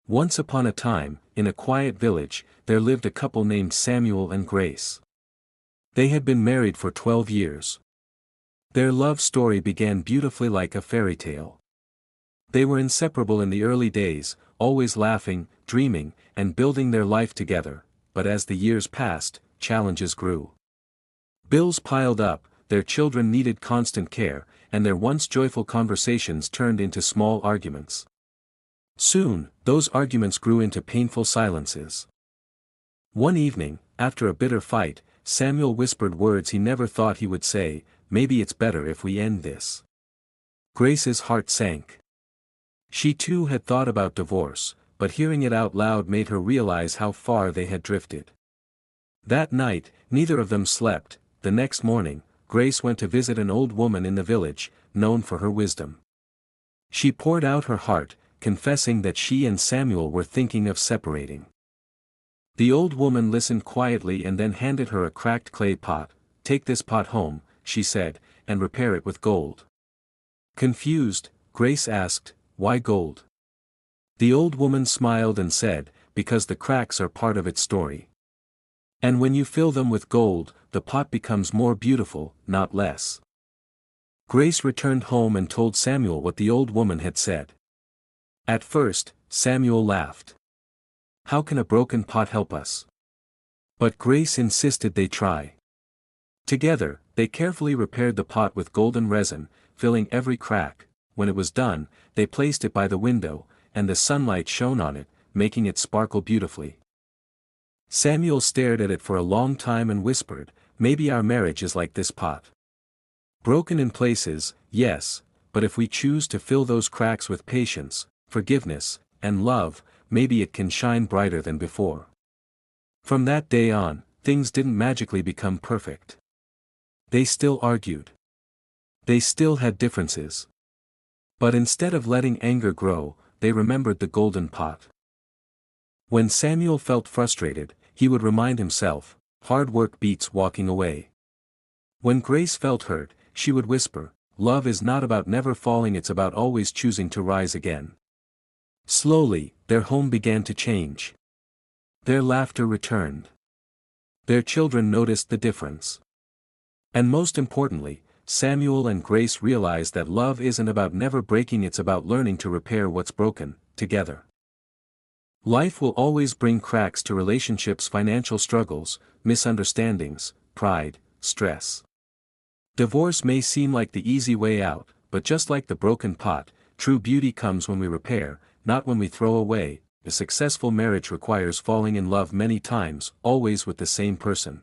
Once upon a time, in a quiet village, there lived a couple named Samuel and Grace. They had been married for 12 years. Their love story began beautifully like a fairy tale. They were inseparable in the early days, always laughing, dreaming, and building their life together, but as the years passed, challenges grew. Bills piled up, their children needed constant care, and their once joyful conversations turned into small arguments. Soon, those arguments grew into painful silences. One evening, after a bitter fight, Samuel whispered words he never thought he would say, "Maybe it's better if we end this." Grace's heart sank. She too had thought about divorce, but hearing it out loud made her realize how far they had drifted. That night, neither of them slept. The next morning, Grace went to visit an old woman in the village, known for her wisdom. She poured out her heart, confessing that she and Samuel were thinking of separating. The old woman listened quietly and then handed her a cracked clay pot. "Take this pot home," she said, "and repair it with gold." Confused, Grace asked, "Why gold?" The old woman smiled and said, "Because the cracks are part of its story. And when you fill them with gold, the pot becomes more beautiful, not less." Grace returned home and told Samuel what the old woman had said. At first, Samuel laughed. "How can a broken pot help us?" But Grace insisted they try. Together, they carefully repaired the pot with golden resin, filling every crack. When it was done, they placed it by the window, and the sunlight shone on it, making it sparkle beautifully. Samuel stared at it for a long time and whispered, "Maybe our marriage is like this pot. Broken in places, yes, but if we choose to fill those cracks with patience, forgiveness, and love, maybe it can shine brighter than before." From that day on, things didn't magically become perfect. They still argued. They still had differences. But instead of letting anger grow, they remembered the golden pot. When Samuel felt frustrated, he would remind himself, "Hard work beats walking away." When Grace felt hurt, she would whisper, "Love is not about never falling, it's about always choosing to rise again." Slowly, their home began to change. Their laughter returned. Their children noticed the difference. And most importantly, Samuel and Grace realized that love isn't about never breaking, it's about learning to repair what's broken, together. Life will always bring cracks to relationships, financial struggles, misunderstandings, pride, stress. Divorce may seem like the easy way out, but just like the broken pot, true beauty comes when we repair, not when we throw away. A successful marriage requires falling in love many times, always with the same person.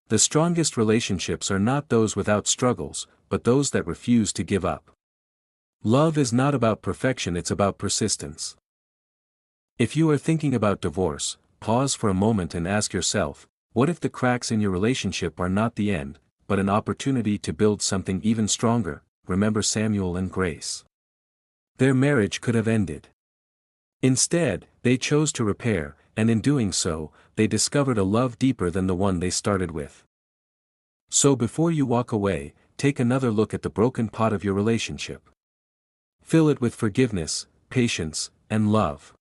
The strongest relationships are not those without struggles, but those that refuse to give up. Love is not about perfection, it's about persistence. If you are thinking about divorce, pause for a moment and ask yourself, what if the cracks in your relationship are not the end, but an opportunity to build something even stronger? Remember Samuel and Grace. Their marriage could have ended. Instead, they chose to repair, and in doing so, they discovered a love deeper than the one they started with. So before you walk away, take another look at the broken pot of your relationship. Fill it with forgiveness, patience, and love.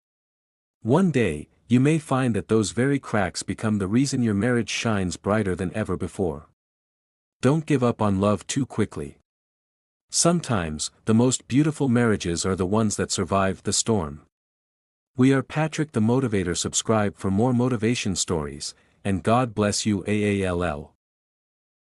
One day, you may find that those very cracks become the reason your marriage shines brighter than ever before. Don't give up on love too quickly. Sometimes, the most beautiful marriages are the ones that survive the storm. We are Patrick the Motivator. Subscribe for more motivation stories, and God bless you. AALL.